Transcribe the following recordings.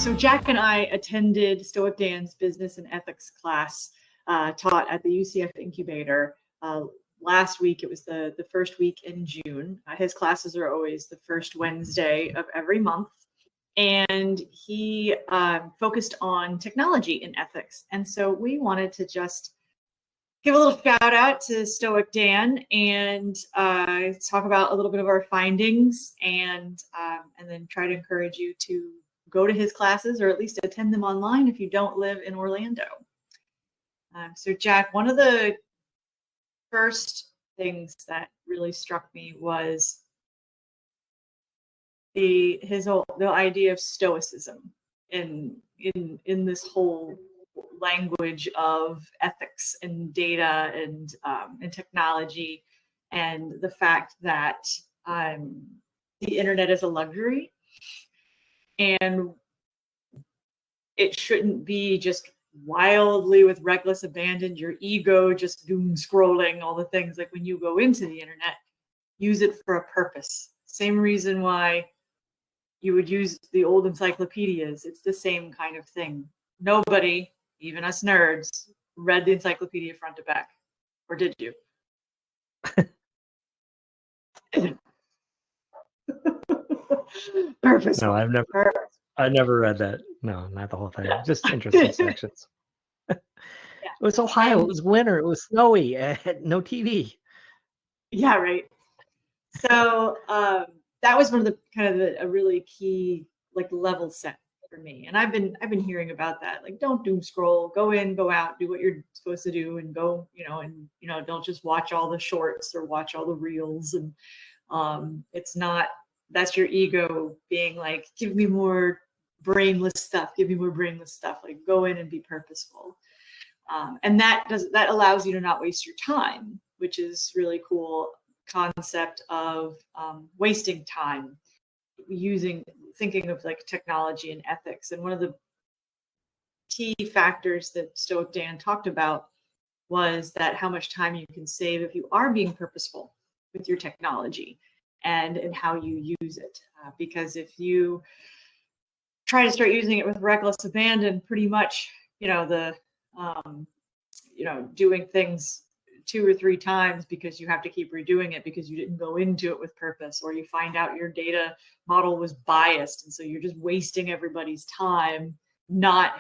So Jack and I attended StoicDan's business and ethics class taught at the UCF incubator last week. It was the first week in June. His classes are always the first Wednesday of every month. And he focused on technology and ethics. And so we wanted to just give a little shout out to StoicDan and talk about a little bit of our findings and then try to encourage you to go to his classes or at least attend them online if you don't live in Orlando. So Jack, one of the first things that really struck me was the idea of stoicism in this whole language of ethics and data and technology, and the fact that the internet is a luxury and it shouldn't be just wildly with reckless abandon, your ego just doom scrolling all the things. Like when you go into the internet, use it for a purpose. Same reason why you would use the old encyclopedias. It's the same kind of thing. Nobody, even us nerds, read the encyclopedia front to back. Or did you? Purposeful. No, I've never read that. No, not the whole thing. Just interesting sections. Yeah. It was Ohio. It was winter. It was snowy. No TV. Yeah, right. So that was one of the kind of a really key like level set for me. And I've been hearing about that. Like, don't doom scroll. Go in, go out, do what you're supposed to do, and go. Don't just watch all the shorts or watch all the reels. And it's not. That's your ego being like, give me more brainless stuff. Give me more brainless stuff. Like, go in and be purposeful. And that allows you to not waste your time, which is really cool concept of wasting time, thinking of like technology and ethics. And one of the key factors that StoicDan talked about was that how much time you can save if you are being purposeful with your technology and how you use it. Because if you try to start using it with reckless abandon, pretty much, doing things 2 or 3 times because you have to keep redoing it because you didn't go into it with purpose, or you find out your data model was biased, and so you're just wasting everybody's time not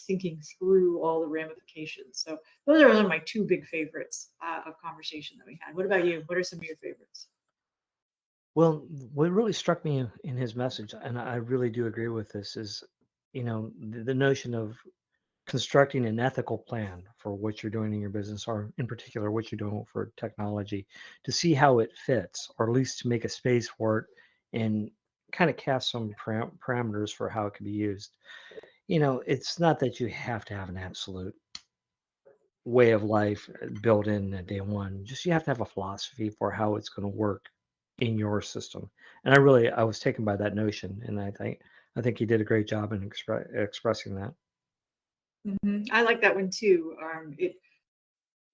thinking through all the ramifications. So those are one of my 2 big favorites of conversation that we had. What about you? What are some of your favorites? Well, what really struck me in his message, and I really do agree with this, is, the notion of constructing an ethical plan for what you're doing in your business, or in particular, what you're doing for technology, to see how it fits, or at least to make a space for it and kind of cast some parameters for how it can be used. It's not that you have to have an absolute way of life built in at day one. Just you have to have a philosophy for how it's going to work in your system. And I was taken by that notion, and I think he did a great job in expressing that. Mm-hmm. I like that one too.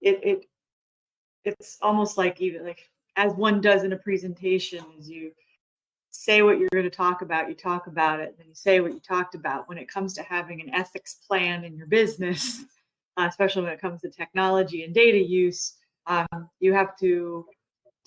It's almost like, even like as one does in a presentation, is you say what you're going to talk about, you talk about it, and then you say what you talked about. When it comes to having an ethics plan in your business, especially when it comes to technology and data use, you have to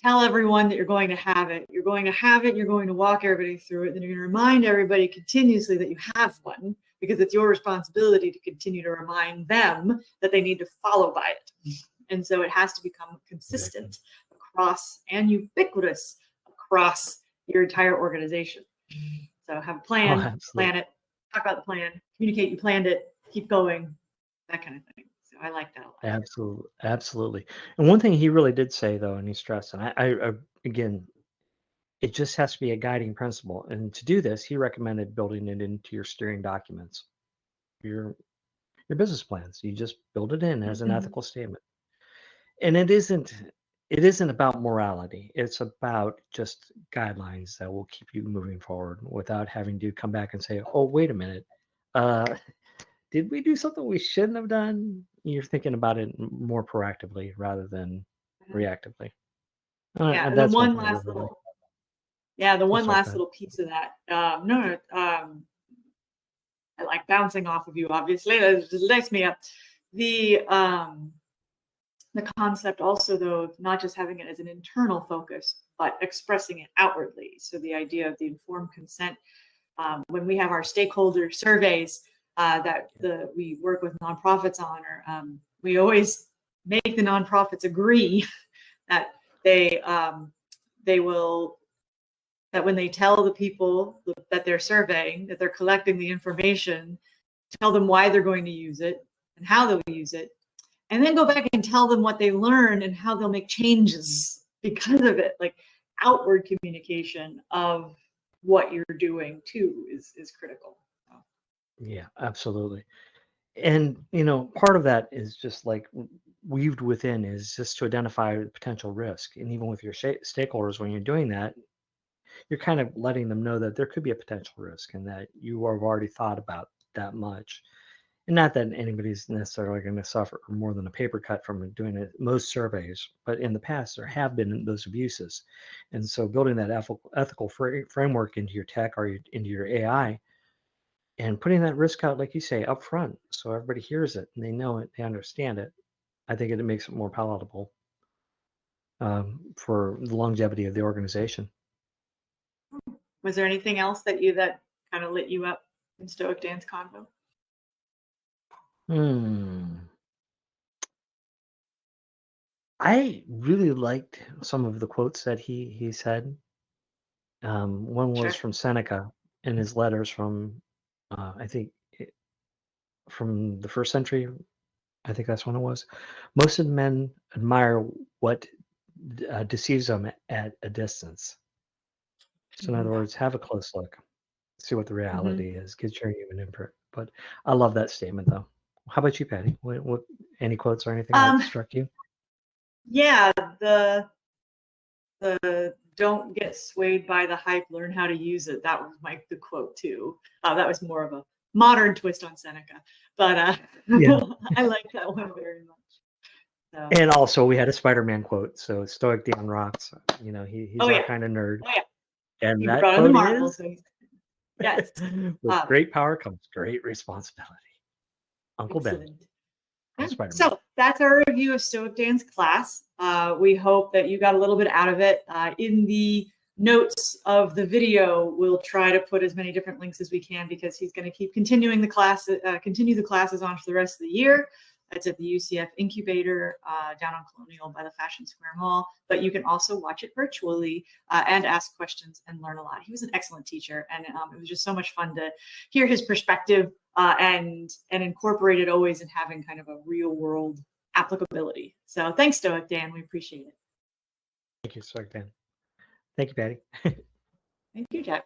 tell everyone that you're going to have it. You're going to have it. You're going to walk everybody through it. Then you're going to remind everybody continuously that you have one, because it's your responsibility to continue to remind them that they need to follow by it. And so it has to become consistent across and ubiquitous across your entire organization. So have a plan, plan it, talk about the plan, communicate you planned it, keep going, that kind of thing. So I like that a lot. Absolutely. And one thing he really did say, though, and he stressed, and I again, it just has to be a guiding principle. And to do this, he recommended building it into your steering documents, your business plans. You just build it in as an ethical statement. And it isn't about morality. It's about just guidelines that will keep you moving forward without having to come back and say, "Oh, wait a minute. Did we do something we shouldn't have done?" You're thinking about it more proactively rather than reactively. Yeah, And and then that's one one thing I last really like. little, yeah, the one Sorry, last go little piece of that. I like bouncing off of you, obviously. That just lights me up. The concept also, though, of not just having it as an internal focus, but expressing it outwardly. So the idea of the informed consent, when we have our stakeholder surveys that we work with nonprofits on, or we always make the nonprofits agree that they will, that when they tell the people that they're surveying, that they're collecting the information, tell them why they're going to use it and how they'll use it, and then go back and tell them what they learned and how they'll make changes because of it. Like outward communication of what you're doing too is critical. Yeah, absolutely. And part of that is just like weaved within is just to identify the potential risk. And even with your stakeholders, when you're doing that, you're kind of letting them know that there could be a potential risk and that you have already thought about that much. And not that anybody's necessarily going to suffer more than a paper cut from doing it, most surveys, but in the past there have been those abuses. And so building that ethical framework into your tech or into your AI and putting that risk out, like you say, up front, so everybody hears it and they know it, they understand it. I think it makes it more palatable for the longevity of the organization. Was there anything else that kind of lit you up in Stoic Dan's convo? I really liked some of the quotes that he said. One was Sure. from Seneca in his letters from, I think, from the first century. I think that's when it was. Most of the men admire what deceives them at a distance. So in other words, have a close look, see what the reality is, get your human input. But I love that statement, though. How about you, Patty? What any quotes or anything that struck you? Yeah, the don't get swayed by the hype, learn how to use it. That was the quote too. That was more of a modern twist on Seneca, but Yeah. I like that one very much. So. And also, we had a Spider-Man quote. So Stoic Dan rocks. He's our kind of nerd. Oh yeah. And He that brought in quote the Marvel, is, so yes. with great power comes great responsibility. Uncle Excellent. Ben. Spider-Man. So that's our review of Stoic Dan's class. We hope that you got a little bit out of it. In the notes of the video, we'll try to put as many different links as we can because he's going to keep continuing the class, continue the classes on for the rest of the year. It's at the UCF Incubator down on Colonial by the Fashion Square Mall. But you can also watch it virtually and ask questions and learn a lot. He was an excellent teacher, and it was just so much fun to hear his perspective and incorporate it always in having kind of a real world applicability. So thanks, Stoic Dan. We appreciate it. Thank you, Stoic Dan. Thank you, Patty. Thank you, Jack.